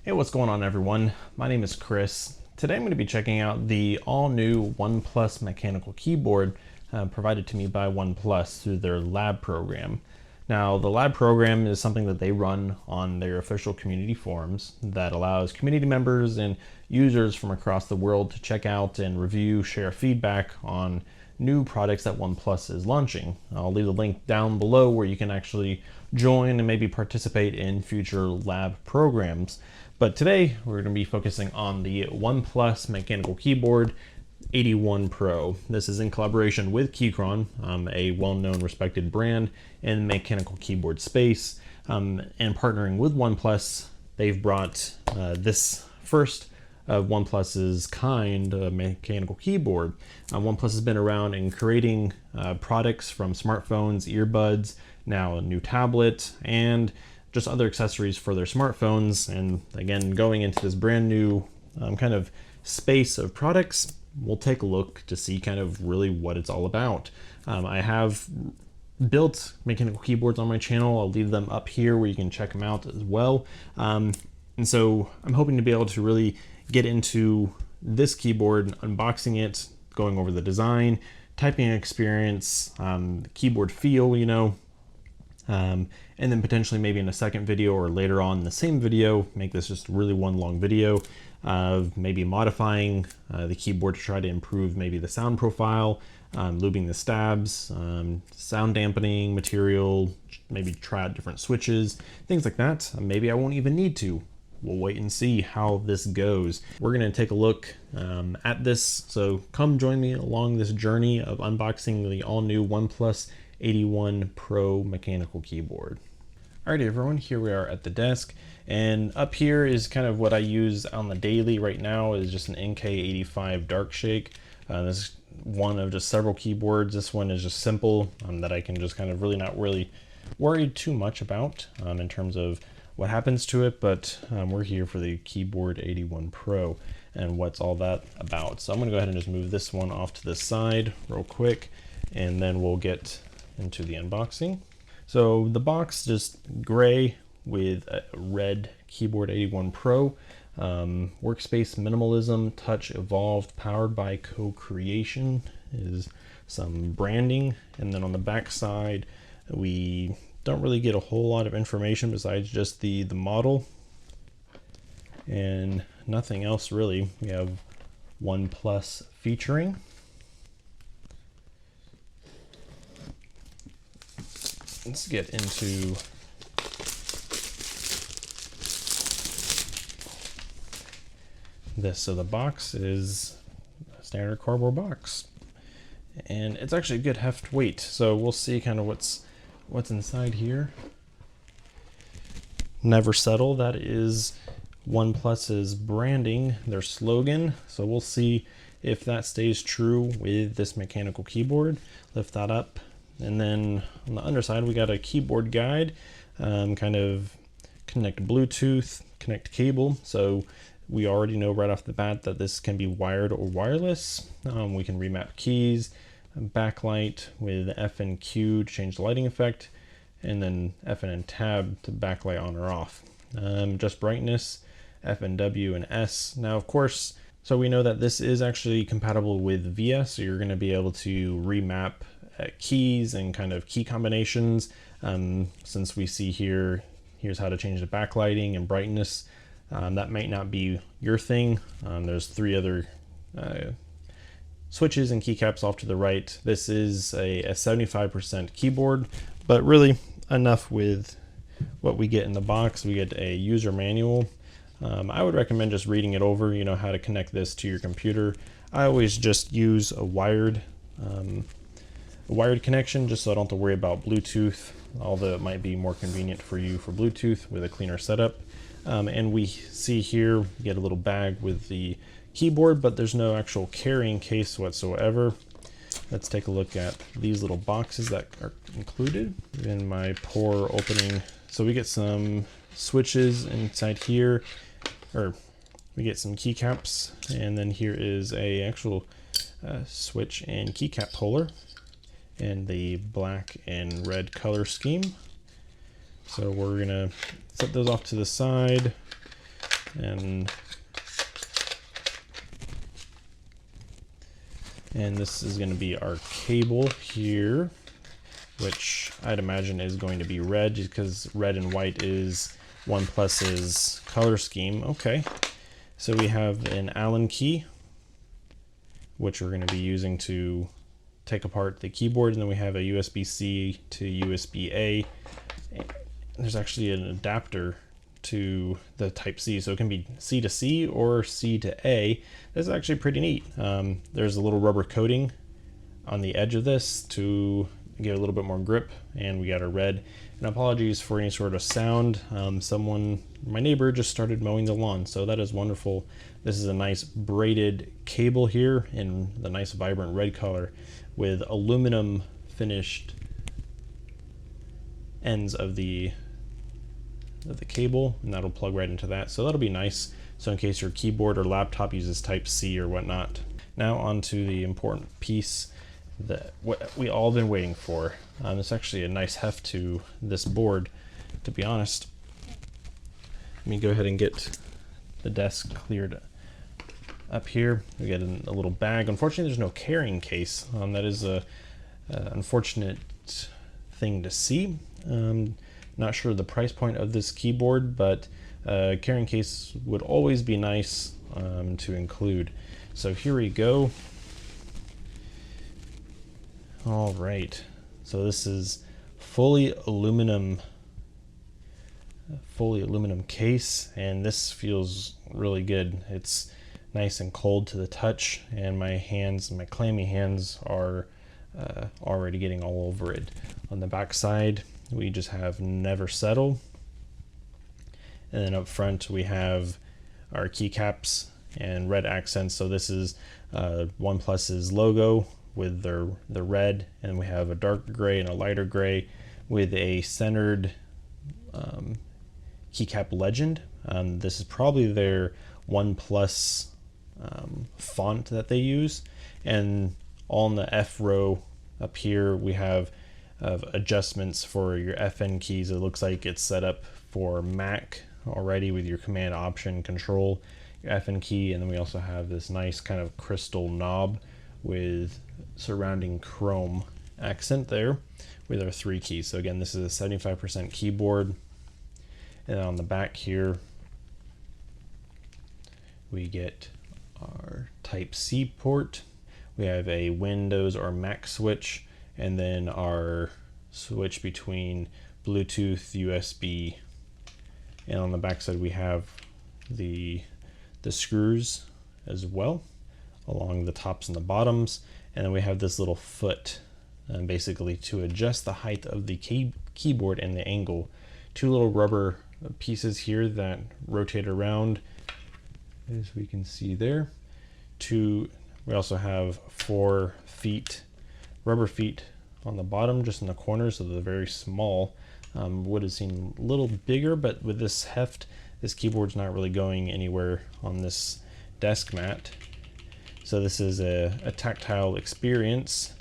Hey, what's going on everyone? My name is Chris. Today I'm going to be checking out the all-new OnePlus mechanical keyboard provided to me by OnePlus through their lab program. Now, the lab program is something that they run on their official community forums that allows community members and users from across the world to check out and review, share feedback on new products that OnePlus is launching. I'll leave the link down below where you can actually join and maybe participate in future lab programs. But today we're going to be focusing on the OnePlus mechanical keyboard 81 Pro. This is in collaboration with Keychron, a well-known respected brand in the mechanical keyboard space. And partnering with OnePlus, they've brought this first of OnePlus's kind of mechanical keyboard. OnePlus has been around in creating products from smartphones, earbuds, now a new tablet, and just other accessories for their smartphones. And again, going into this brand new kind of space of products, we'll take a look to see kind of really what it's all about. I have built mechanical keyboards on my channel. I'll leave them up here where you can check them out as well. And so I'm hoping to be able to really get into this keyboard, unboxing it, going over the design, typing experience, keyboard feel, and then potentially maybe in a second video or later on in the same video, make this just really one long video of maybe modifying the keyboard to try to improve maybe the sound profile, lubing the stabs, sound dampening material, maybe try out different switches, things like that. Maybe I won't even need to. We'll wait and see how this goes. We're gonna take a look at this, so come join me along this journey of unboxing the all-new OnePlus 81 Pro mechanical keyboard. Alrighty everyone, here we are at the desk, and up here is kind of what I use on the daily right now is just an NK85 Dark Shake. This is one of just several keyboards. This one is just simple that I can just kind of not really worry too much about in terms of what happens to it, but we're here for the Keyboard 81 Pro and what's all that about. So I'm gonna go ahead and just move this one off to the side real quick, and then we'll get into the unboxing. So the box just gray with a red Keyboard 81 Pro, workspace minimalism, touch evolved, powered by co-creation is some branding, and then on the back side we don't really get a whole lot of information besides just the model and nothing else really. We have OnePlus featuring. Let's get into this. So the box is a standard cardboard box, and it's actually a good heft weight. So we'll see kind of what's inside here. Never settle, that is OnePlus's branding, their slogan. So we'll see if that stays true with this mechanical keyboard. Lift that up. And then on the underside, we got a keyboard guide, kind of connect Bluetooth, connect cable. So we already know right off the bat that this can be wired or wireless. We can remap keys, backlight with F and Q to change the lighting effect, and then F and tab to backlight on or off. Just brightness, F and W and S. Now, of course, so we know that this is actually compatible with VS, so you're going to be able to remap keys and kind of key combinations. Since we see here's how to change the backlighting and brightness. That might not be your thing. There's 3 other switches and keycaps off to the right. This is a 75% keyboard, but really enough with what we get in the box. We get a user manual. I would recommend just reading it over, how to connect this to your computer. I always just use a wired connection just so I don't have to worry about Bluetooth, although it might be more convenient for you for Bluetooth with a cleaner setup. And we see here, you get a little bag with the keyboard, but there's no actual carrying case whatsoever. Let's take a look at these little boxes that are included in my poor opening. So we get some switches inside here, or we get some keycaps, and then here is a actual switch and keycap holder in the black and red color scheme. So we're gonna set those off to the side. And this is going to be our cable here, which I'd imagine is going to be red because red and white is OnePlus's color scheme. Okay, so we have an Allen key, which we're going to be using to take apart the keyboard, and then we have a USB-C to USB-A. There's actually an adapter to the Type-C, so it can be C to C or C to A. That's actually pretty neat. There's a little rubber coating on the edge of this to get a little bit more grip, and we got a red. And apologies for any sort of sound. My neighbor just started mowing the lawn, so that is wonderful. This is a nice braided cable here in the nice vibrant red color with aluminum finished ends of the cable, and that'll plug right into that. So that'll be nice. So in case your keyboard or laptop uses Type-C or whatnot. Now on to the important piece that what we all been waiting for. It's actually a nice heft to this board, to be honest. Let me go ahead and get the desk cleared up here. We get a little bag. Unfortunately, there's no carrying case. That is a unfortunate thing to see. Not sure the price point of this keyboard, but carrying case would always be nice to include. So here we go. All right, so this is fully aluminum case, and this feels really good. It's nice and cold to the touch, and my clammy hands are already getting all over it. On the back side, we just have never settle, and then up front we have our keycaps and red accents. So this is OnePlus's logo with the red, and we have a dark gray and a lighter gray with a centered keycap legend. This is probably their OnePlus font that they use, and on the F row up here we have adjustments for your FN keys. It looks like it's set up for Mac already with your Command Option Control, your FN key, and then we also have this nice kind of crystal knob with surrounding chrome accent there with our 3 keys. So again, this is a 75% keyboard. And on the back here we get our Type-C port. We have a Windows or Mac switch, and then our switch between Bluetooth, USB, and on the back side we have the screws as well along the tops and the bottoms, and then we have this little foot basically to adjust the height of the keyboard and the angle. 2 little rubber pieces here that rotate around, as we can see there. We also have 4 rubber feet on the bottom, just in the corners, so they're very small. Would have seemed a little bigger, but with this heft, this keyboard's not really going anywhere on this desk mat. So this is a tactile experience.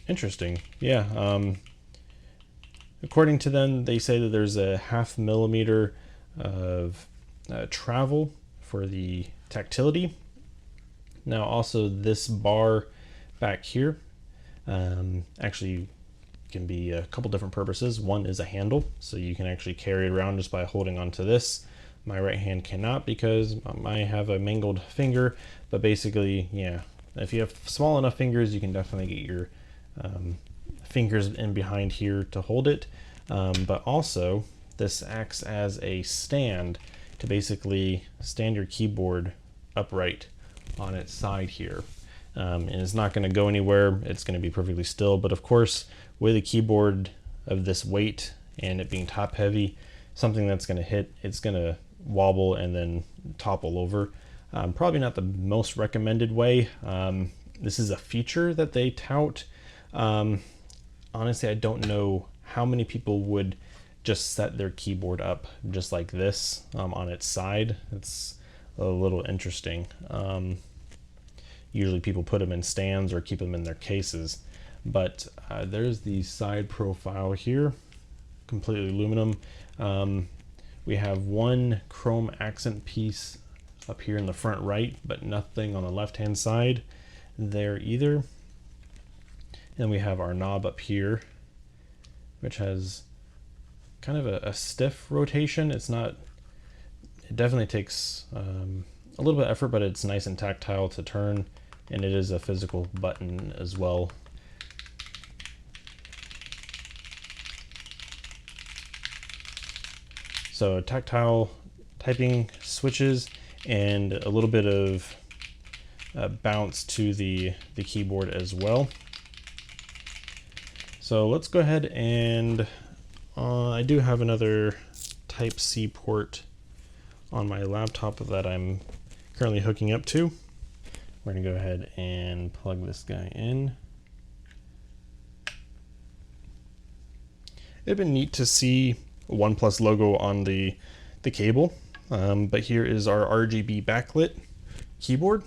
Interesting, yeah. According to them, they say that there's a 0.5 millimeter of travel for the tactility. Now also this bar back here actually can be a couple different purposes. One is a handle, so you can actually carry it around just by holding onto this. My right hand cannot because I have a mangled finger, but basically, yeah, if you have small enough fingers, you can definitely get your fingers in behind here to hold it. But also this acts as a stand to basically stand your keyboard upright on its side here. And it's not going to go anywhere. It's going to be perfectly still. But of course, with a keyboard of this weight and it being top heavy, something that's going to hit, it's going to wobble and then topple over. Probably not the most recommended way. This is a feature that they tout. Honestly, I don't know how many people would just set their keyboard up just like this on its side. It's a little interesting. Usually people put them in stands or keep them in their cases. but there's the side profile here, completely aluminum. We have one chrome accent piece up here in the front right, but nothing on the left hand side there either. And we have our knob up here, which has kind of a stiff rotation. It definitely takes a little bit of effort, but it's nice and tactile to turn, and it is a physical button as well. So tactile typing switches and a little bit of bounce to the keyboard as well. So let's go ahead and I do have another Type-C port on my laptop that I'm currently hooking up to. We're gonna go ahead and plug this guy in. It'd been neat to see a OnePlus logo on the cable, but here is our RGB backlit keyboard.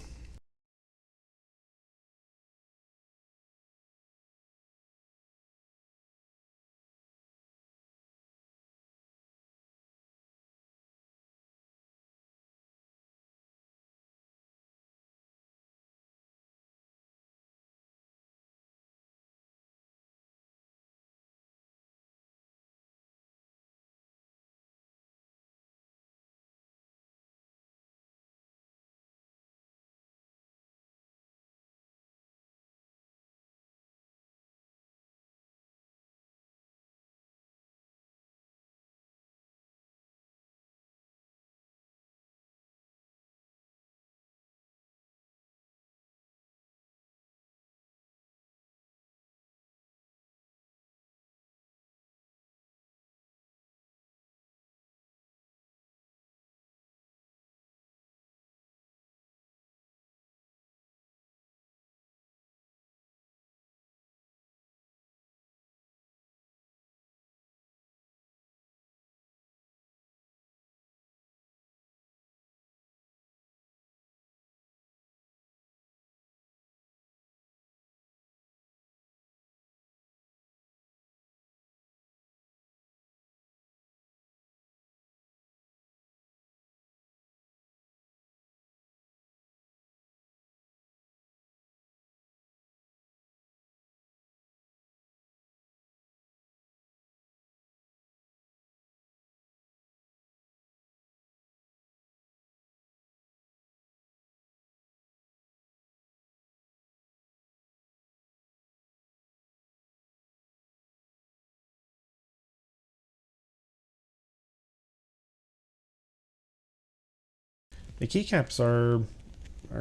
The keycaps are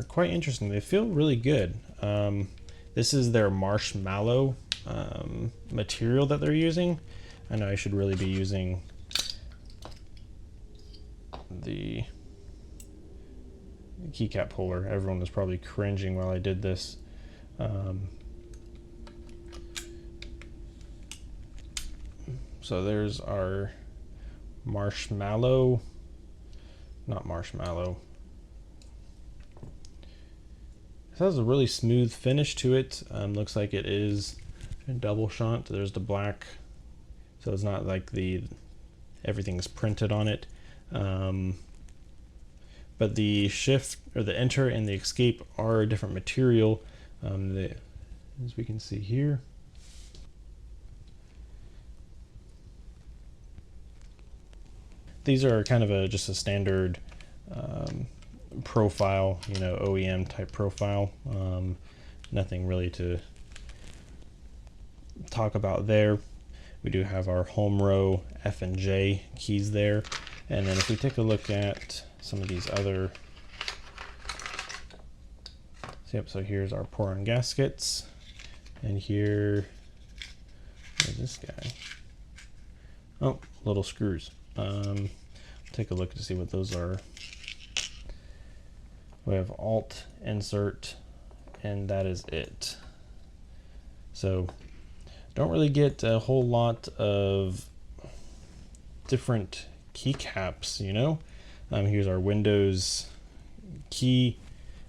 quite interesting. They feel really good. This is their marshmallow material that they're using. I know I should really be using the keycap puller. Everyone was probably cringing while I did this. So there's our marshmallow, not marshmallow. It has a really smooth finish to it. Looks like it is a double shunt. There's the black, so it's not like everything's printed on it. But the shift or the enter and the escape are a different material, as we can see here. These are kind of just a standard profile, you know, OEM type profile. Nothing really to talk about there. We do have our home row F and J keys there. And then if we take a look at some of these other, so here's our pour-on gaskets, and where's this guy? Oh, little screws. Take a look to see what those are. We have Alt, Insert, and that is it. So don't really get a whole lot of different keycaps, you know. Here's our Windows key,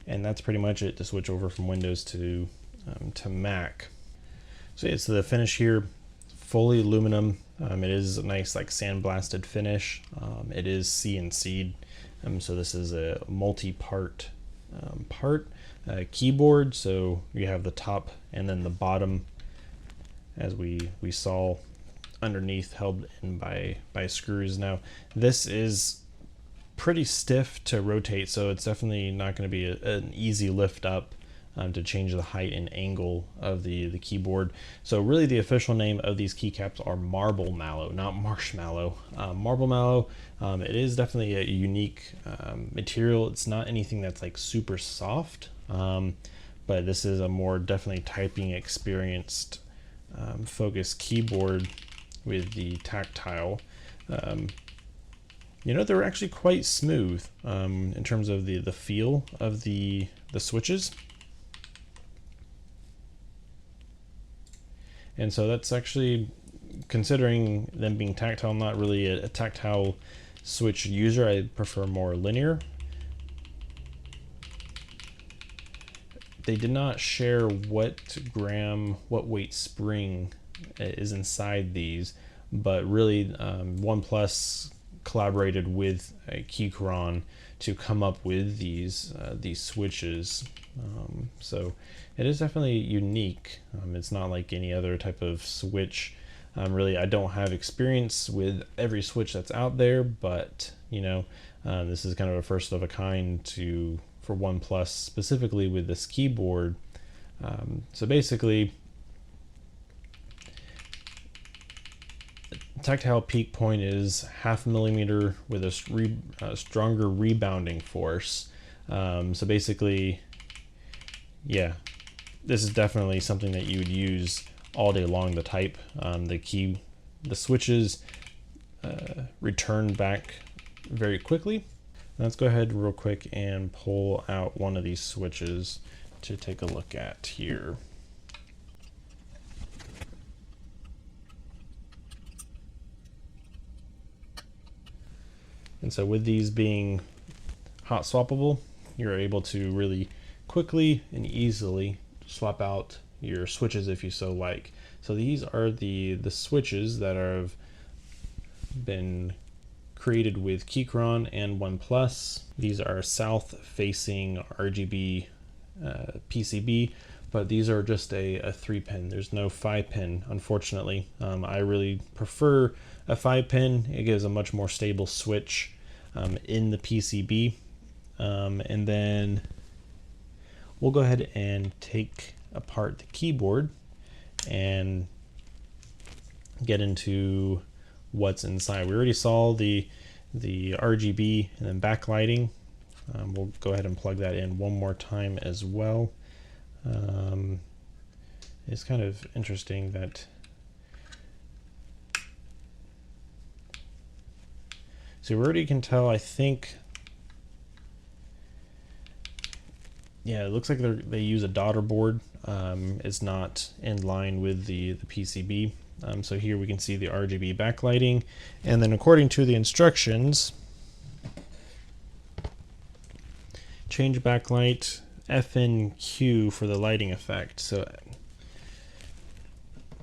and that's pretty much it to switch over from Windows to Mac. So it's the finish here, fully aluminum. It is a nice like sandblasted finish. It is CNC'd, so this is a multi-part keyboard. So you have the top and then the bottom, as we saw underneath, held in by screws. Now this is pretty stiff to rotate, so it's definitely not going to be an easy lift up to change the height and angle of the keyboard. So really the official name of these keycaps are Marble Mallow, not Marshmallow. Marble Mallow, it is definitely a unique material. It's not anything that's like super soft, but this is a more definitely typing experienced focused keyboard with the tactile. You know, they're actually quite smooth in terms of the feel of the switches. And so that's actually, considering them being tactile, I'm not really a tactile switch user. I prefer more linear. They did not share what weight spring is inside these, but really OnePlus collaborated with Keychron to come up with these switches. So it is definitely unique. It's not like any other type of switch. Really, I don't have experience with every switch that's out there, but you know, this is kind of a first of a kind for OnePlus, specifically with this keyboard. So basically, tactile peak point is 0.5 millimeter with a stronger rebounding force. So basically, yeah, this is definitely something that you would use all day long to type. The switches return back very quickly. Let's go ahead real quick and pull out one of these switches to take a look at here. And so with these being hot swappable, you're able to really quickly and easily swap out your switches if you so like. So these are the switches that have been created with Keychron and OnePlus. These are south facing RGB PCB, but these are just a 3-pin. There's no 5-pin, unfortunately. I really prefer a 5-pin. It gives a much more stable switch in the PCB. And then we'll go ahead and take apart the keyboard and get into what's inside. We already saw the RGB and then backlighting. We'll go ahead and plug that in one more time as well. It's kind of interesting that so we already can tell, I think, yeah, it looks like they use a daughter board. It's not in line with the PCB. So here we can see the RGB backlighting, and then according to the instructions, change backlight FNQ for the lighting effect. So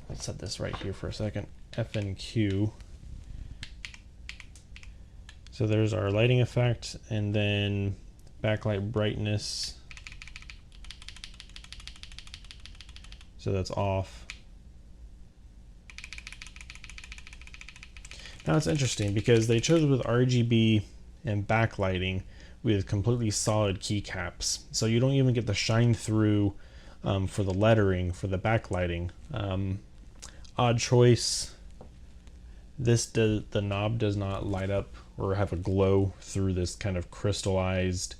let's set this right here for a second. FNQ. So there's our lighting effect, and then backlight brightness. So that's off. Now it's interesting because they chose with RGB and backlighting with completely solid keycaps. So you don't even get the shine through for the lettering, for the backlighting. Odd choice. The knob does not light up or have a glow through this kind of crystallized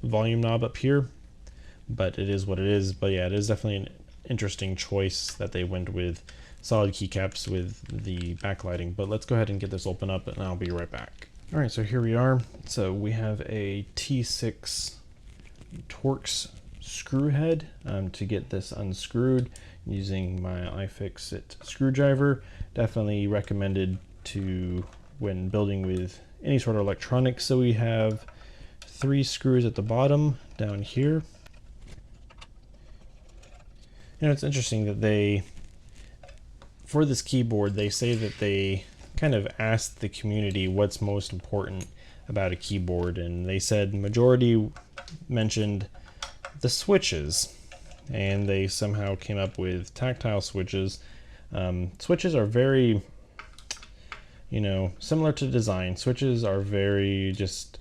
volume knob up here, but it is what it is. But yeah, it is definitely an interesting choice that they went with solid keycaps with the backlighting. But let's go ahead and get this open up and I'll be right back. All right, so here we are. So we have a T6 Torx screw head to get this unscrewed using my iFixit screwdriver. Definitely recommended to when building with any sort of electronics. So we have 3 screws at the bottom down here. It's interesting that for this keyboard, they say that they kind of asked the community what's most important about a keyboard, and they said majority mentioned the switches, and they somehow came up with tactile switches. Switches are very, similar to design. Switches are very just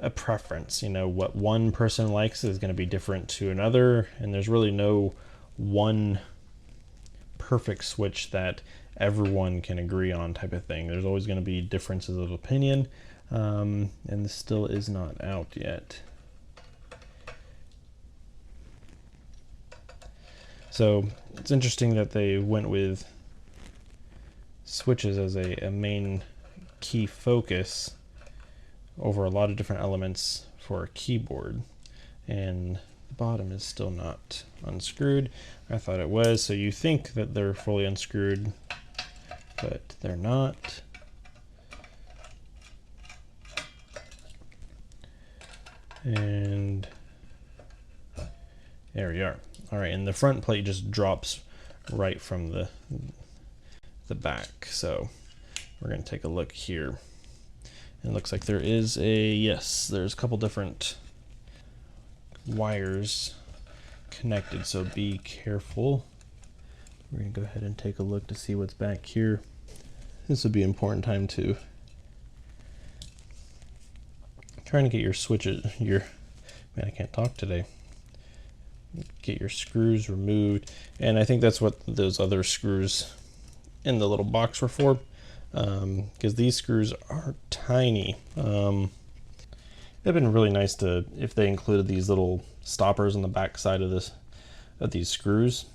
a preference. What one person likes is going to be different to another, and there's really no one perfect switch that everyone can agree on type of thing. There's always going to be differences of opinion, and this still is not out yet. So it's interesting that they went with switches as a main key focus over a lot of different elements for a keyboard. And the bottom is still not unscrewed. I thought it was, so you think that they're fully unscrewed, but they're not. And there we are. All right, and the front plate just drops right from the back. So we're going to take a look here. It looks like there is there's a couple different wires connected, so be careful. We're going to go ahead and take a look to see what's back here. This would be an important time to trying to get your switches, man, I can't talk today. Get your screws removed, and I think that's what those other screws in the little box were for, because these screws are tiny. It'd been really nice if they included these little stoppers on the back side of these screws.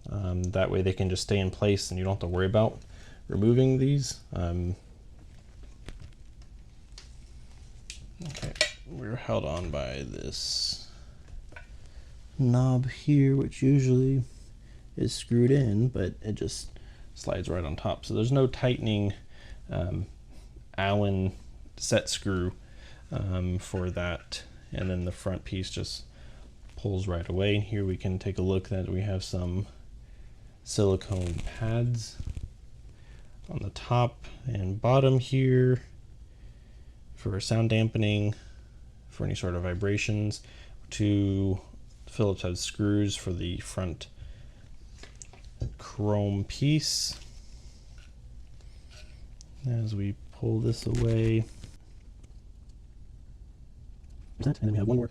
That way they can just stay in place and you don't have to worry about removing these. Okay, we're held on by this knob here, which usually is screwed in, but it just slides right on top. So there's no tightening Allen set screw for that, and then the front piece just pulls right away. Here we can take a look that we have some silicone pads on the top and bottom here for sound dampening, for any sort of vibrations. Two Phillips head screws for the front chrome piece. As we pull this away, and then we have one more.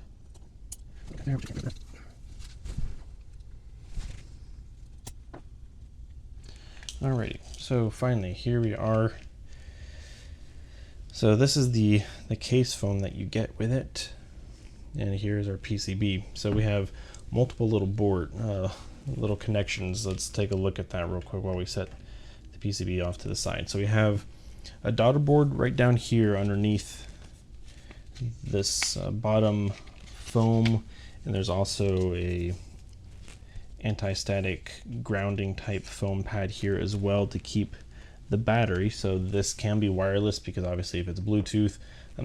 Alrighty, so finally here we are. So this is the case foam that you get with it, and here's our PCB. So we have multiple little connections. Let's take a look at that real quick while we set the PCB off to the side. So we have a daughter board right down here underneath this bottom foam, and there's also a anti-static grounding type foam pad here as well to keep the battery. So this can be wireless because obviously if it's Bluetooth,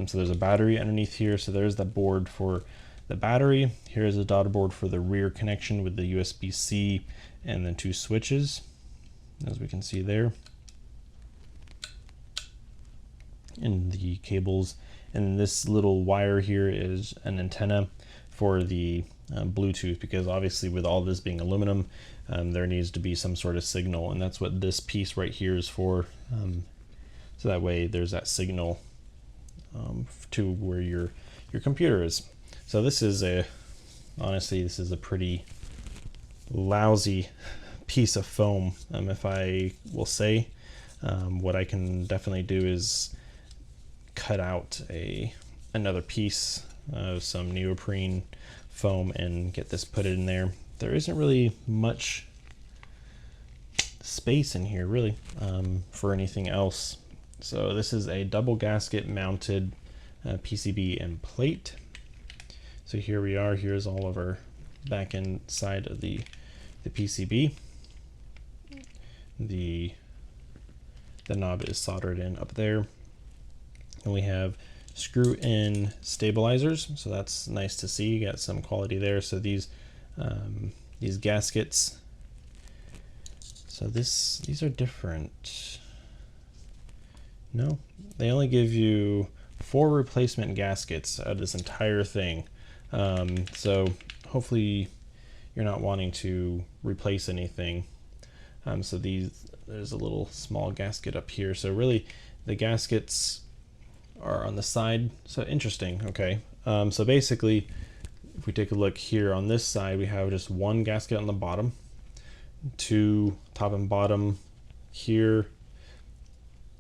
so there's a battery underneath here. So there's the board for the battery. Here's a daughter board for the rear connection with the USB-C and then two switches, as we can see there, and the cables. And this little wire here is an antenna for the Bluetooth, because obviously with all this being aluminum, there needs to be some sort of signal, and that's what this piece right here is for. So that way there's that signal to where your computer is. So this is honestly this is a pretty lousy piece of foam, if I will say. What I can definitely do is cut out another piece of some neoprene foam and get this put in there. There isn't really much space in here really for anything else. So this is a double gasket mounted PCB and plate. So here we are. Here's all of our back end side of the PCB. The knob is soldered in up there, and we have screw in stabilizers, so that's nice to see. You got some quality there. So these these gaskets. So these are different. No, they only give you 4 replacement gaskets out of this entire thing. So hopefully you're not wanting to replace anything. So there's a little small gasket up here. So really the gaskets are on the side. So interesting. Okay. So basically, if we take a look here on this side, we have just 1 gasket on the bottom, 2 top and bottom here,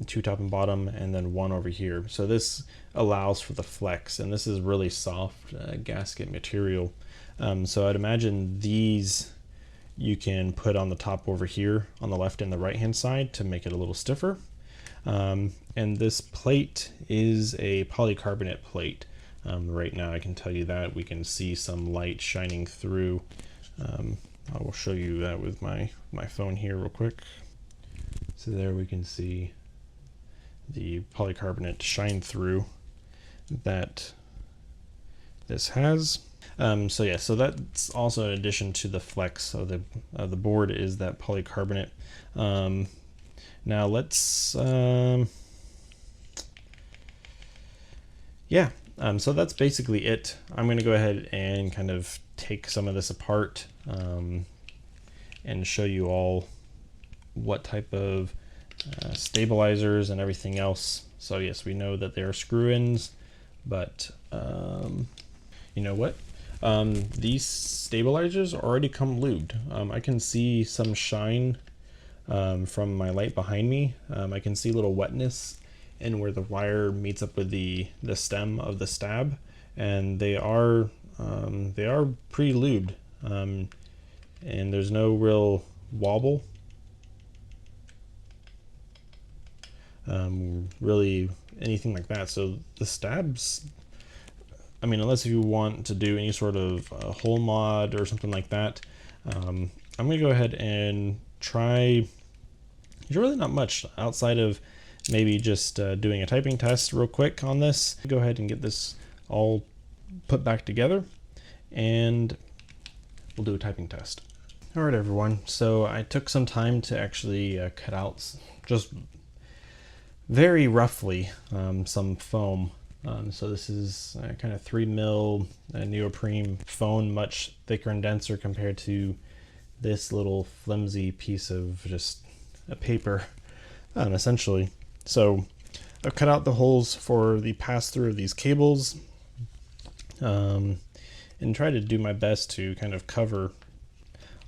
2 top and bottom, and then 1 over here. So this allows for the flex, and this is really soft gasket material. So I'd imagine these you can put on the top over here on the left and the right hand side to make it a little stiffer. And this plate is a polycarbonate plate. Right now I can tell you that we can see some light shining through. I will show you that with my phone here real quick. So there we can see the polycarbonate shine through that this has. So yeah, so that's also in addition to the flex. So the board is that polycarbonate. Now let's yeah. So that's basically it. I'm going to go ahead and kind of take some of this apart and show you all what type of stabilizers and everything else. So yes, we know that they are screw-ins, but you know what? These stabilizers already come lubed. I can see some shine from my light behind me. I can see a little wetness and where the wire meets up with the stem of the stab, and they are pretty lubed, and there's no real wobble, really anything like that. So the stabs, I mean, unless you want to do any sort of hole mod or something like that, I'm gonna go ahead and try. There's really not much outside of maybe just doing a typing test real quick on this. Go ahead and get this all put back together, and we'll do a typing test. All right, everyone. So I took some time to actually cut out just very roughly some foam. So this is kind of 3mm neoprene foam, much thicker and denser compared to this little flimsy piece of just a paper, essentially. So I've cut out the holes for the pass-through of these cables, and try to do my best to kind of cover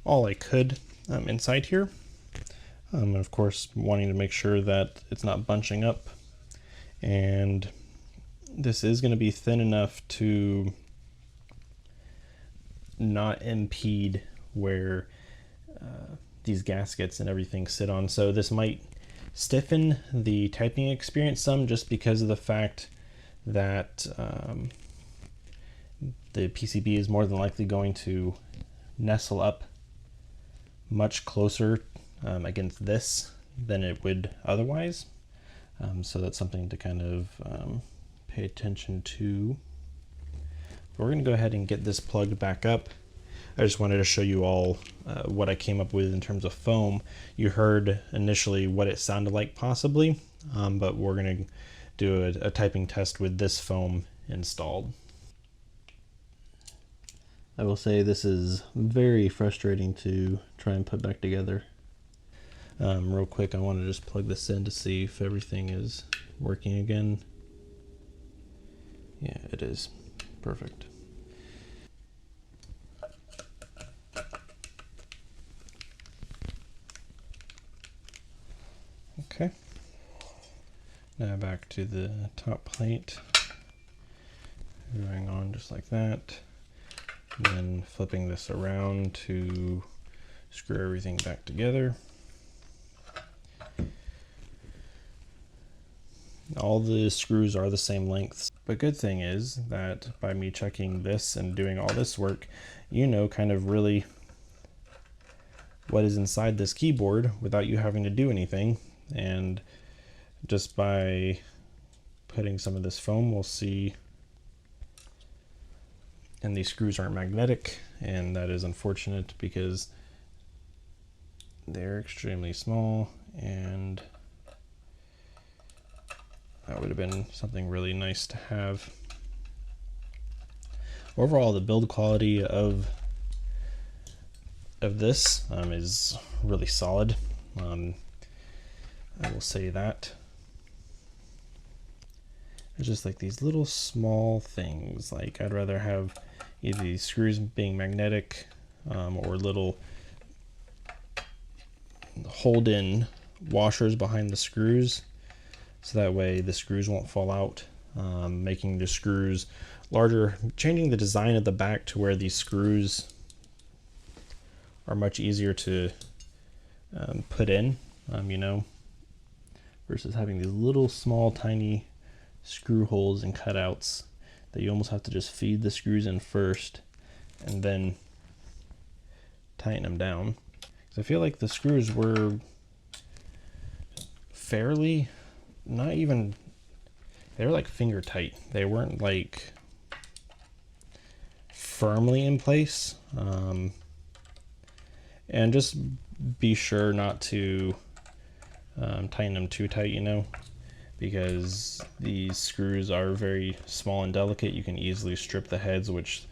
all I could inside here. And of course, wanting to make sure that it's not bunching up. And this is going to be thin enough to not impede where these gaskets and everything sit on. So this might stiffen the typing experience some, just because of the fact that the PCB is more than likely going to nestle up much closer against this than it would otherwise. So that's something to kind of pay attention to. We're going to go ahead and get this plugged back up. I just wanted to show you all what I came up with in terms of foam. You heard initially what it sounded like possibly, but we're going to do a typing test with this foam installed. I will say this is very frustrating to try and put back together. Real quick, I want to just plug this in to see if everything is working again. Yeah, it is. Perfect. Okay. Now back to the top plate. Going on just like that. And then flipping this around to screw everything back together. All the screws are the same lengths. But good thing is that by me checking this and doing all this work, you know kind of really what is inside this keyboard without you having to do anything. And just by putting some of this foam, we'll see and these screws aren't magnetic, and that is unfortunate because they're extremely small, and that would have been something really nice to have. Overall, the build quality of this is really solid. I will say that. It's just like these little small things. Like I'd rather have either these screws being magnetic or little hold-in washers behind the screws, so that way the screws won't fall out, making the screws larger, changing the design of the back to where these screws are much easier to put in, you know, versus having these little small tiny screw holes and cutouts that you almost have to just feed the screws in first and then tighten them down. So I feel like the screws were fairly, not even, they were like finger tight. They weren't like firmly in place. And just be sure not to tighten them too tight, you know, because these screws are very small and delicate. You can easily strip the heads, which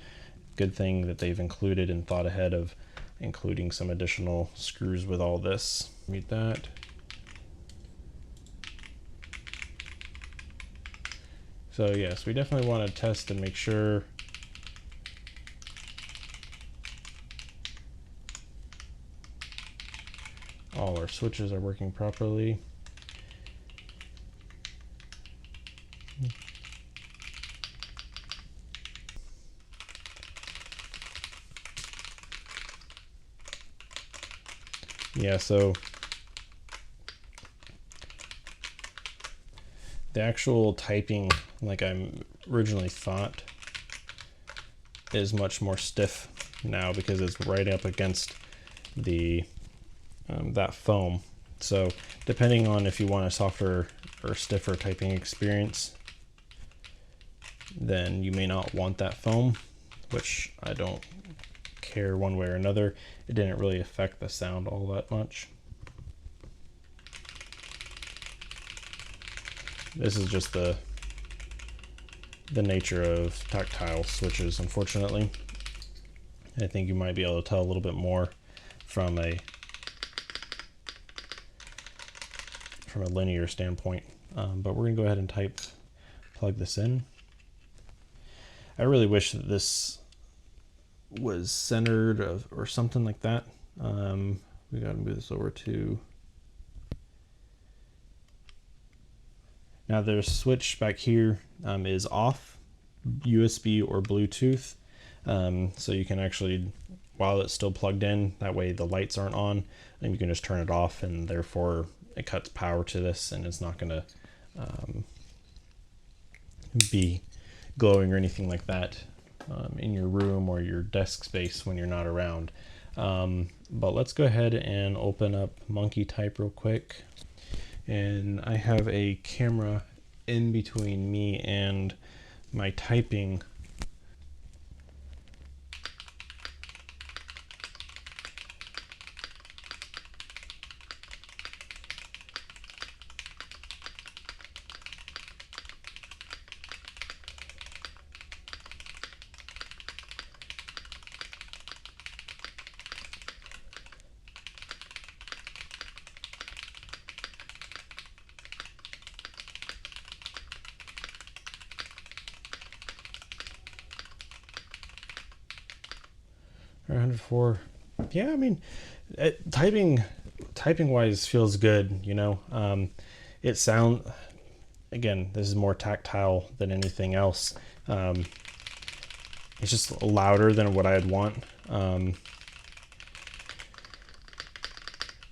good thing that they've included and thought ahead of including some additional screws with all this. Meet that. So yes, we definitely want to test and make sure all our switches are working properly. Yeah, so the actual typing, like I originally thought, is much more stiff now because it's right up against the that foam. So depending on if you want a softer or stiffer typing experience, then you may not want that foam, which I don't care one way or another. It didn't really affect the sound all that much. This is just the nature of tactile switches, unfortunately. I think you might be able to tell a little bit more from a linear standpoint, but we're gonna go ahead and plug this in. I really wish that this was centered or something like that. We got to move this over to, now there's a switch back here is off, USB or Bluetooth, so you can actually, while it's still plugged in, that way the lights aren't on, and you can just turn it off, and therefore it cuts power to this, and it's not going to be glowing or anything like that in your room or your desk space when you're not around. But let's go ahead and open up Monkey Type real quick. And I have a camera in between me and my typing. Or 104. Yeah, I mean, typing wise feels good, you know. It sound, again, this is more tactile than anything else. It's just louder than what I'd want. And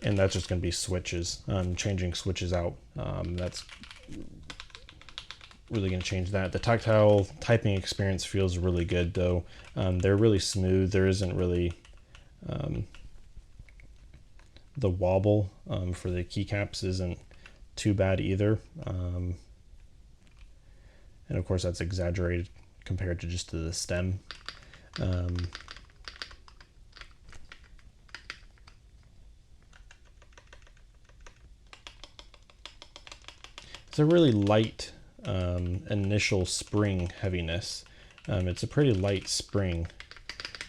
that's just going to be switches. Changing switches out. That's really going to change that. The tactile typing experience feels really good though. They're really smooth. There isn't really the wobble for the keycaps isn't too bad either. And of course that's exaggerated compared to just to the stem. It's a really light initial spring heaviness. It's a pretty light spring,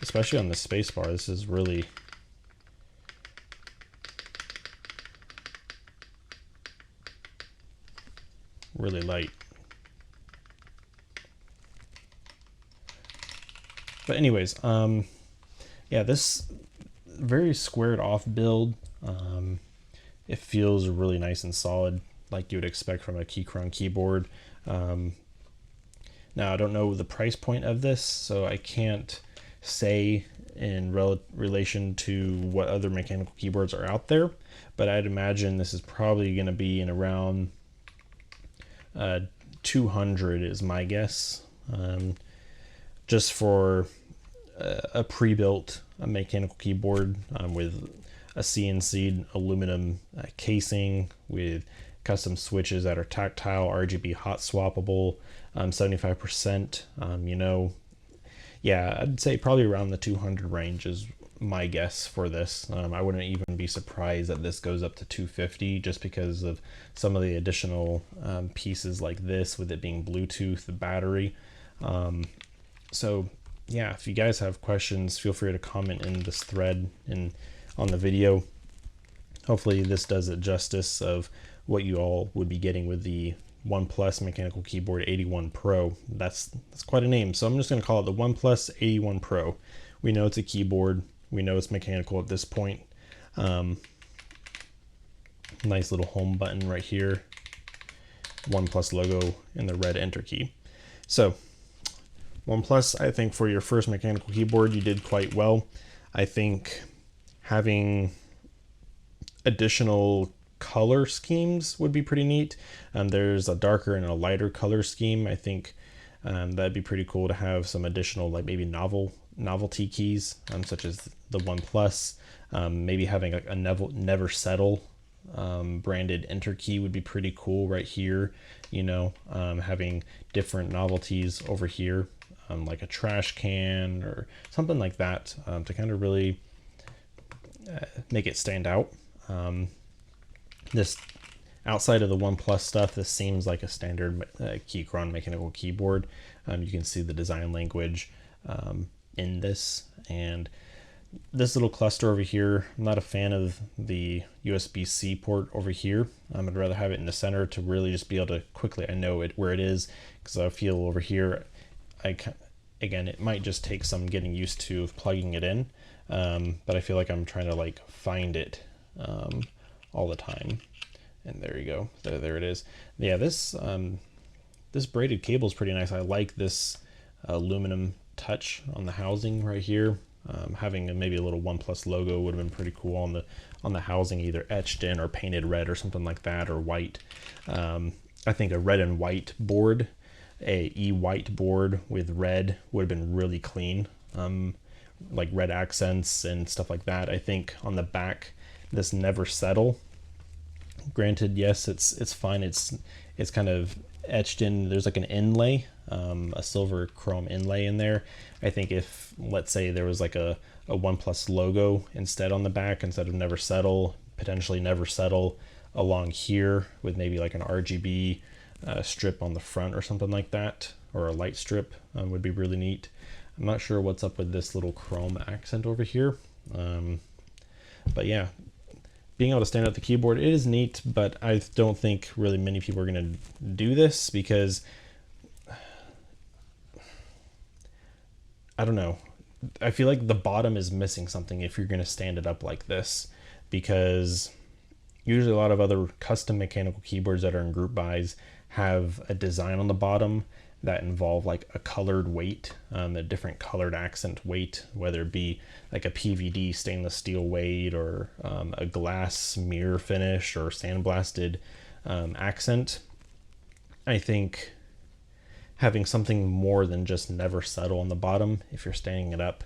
especially on the space bar. This is really light. But anyways, yeah, this very squared off build. It feels really nice and solid, like you would expect from a Keychron keyboard. Now, I don't know the price point of this, so I can't say in relation to what other mechanical keyboards are out there, but I'd imagine this is probably going to be in around 200 is my guess, just for a pre-built mechanical keyboard with a CNC aluminum casing with custom switches that are tactile, RGB hot swappable, 75%. You know, yeah, I'd say probably around the 200 range is my guess for this. I wouldn't even be surprised that this goes up to 250 just because of some of the additional pieces like this, with it being Bluetooth, the battery. So yeah, if you guys have questions, feel free to comment in this thread and on the video. Hopefully this does it justice of what you all would be getting with the OnePlus Mechanical Keyboard 81 Pro. That's quite a name, so I'm just going to call it the OnePlus 81 Pro. We know it's a keyboard. We know it's mechanical at this point. Nice little home button right here. OnePlus logo and the red enter key. So OnePlus, I think for your first mechanical keyboard, you did quite well. I think having additional color schemes would be pretty neat. There's a darker and a lighter color scheme. I think that'd be pretty cool to have some additional, like maybe novelty keys, such as the OnePlus. Maybe having a never settle branded enter key would be pretty cool right here. You know, having different novelties over here, like a trash can or something like that, to kind of really make it stand out. This, outside of the OnePlus stuff, this seems like a standard Keychron mechanical keyboard. You can see the design language in this, and this little cluster over here, I'm not a fan of the USB-C port over here. I'd rather have it in the center to really just be able to quickly, I know where it is, because I feel over here, again, it might just take some getting used to of plugging it in, but I feel like I'm trying to like find it all the time. And there you go, there it is. Yeah, this this braided cable is pretty nice. I like this aluminum touch on the housing right here. Having maybe a little OnePlus logo would have been pretty cool on the housing, either etched in or painted red or something like that, or white. I think a red and white board, a e-white board with red would have been really clean, like red accents and stuff like that. I think on the back, this never settle. Granted, yes, it's fine. It's kind of etched in. There's like an inlay, a silver chrome inlay in there. I think if, let's say, there was like a OnePlus logo instead on the back, instead of never settle, potentially never settle along here with maybe like an RGB strip on the front or something like that, or a light strip, would be really neat. I'm not sure what's up with this little chrome accent over here, but yeah, being able to stand out the keyboard, it is neat, but I don't think really many people are going to do this because, I don't know, I feel like the bottom is missing something if you're going to stand it up like this, because usually a lot of other custom mechanical keyboards that are in group buys have a design on the bottom that involve like a colored weight, a different colored accent weight, whether it be like a PVD stainless steel weight or a glass mirror finish or sandblasted accent. I think having something more than just never settle on the bottom, if you're standing it up,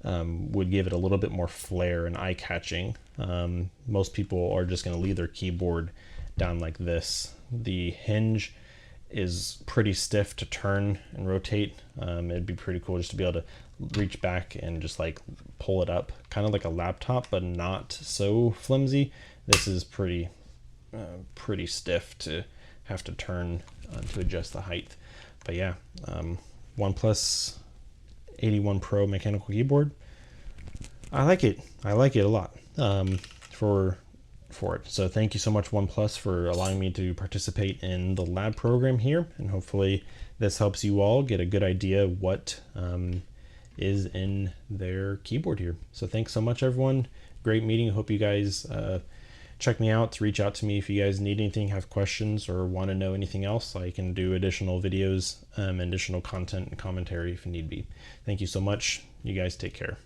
would give it a little bit more flair and eye-catching. Most people are just going to leave their keyboard down like this. The hinge is pretty stiff to turn and rotate. It'd be pretty cool just to be able to reach back and just like pull it up, kind of like a laptop, but not so flimsy. This is pretty stiff to have to turn to adjust the height. But yeah, OnePlus 81 Pro mechanical keyboard. I like it. I like it a lot for it. So thank you so much, OnePlus, for allowing me to participate in the lab program here, and hopefully this helps you all get a good idea what is in their keyboard here. So thanks so much, everyone. Great meeting. Hope you guys check me out. Reach out to me if you guys need anything, have questions, or want to know anything else. I can do additional videos, additional content and commentary if need be. Thank you so much. You guys take care.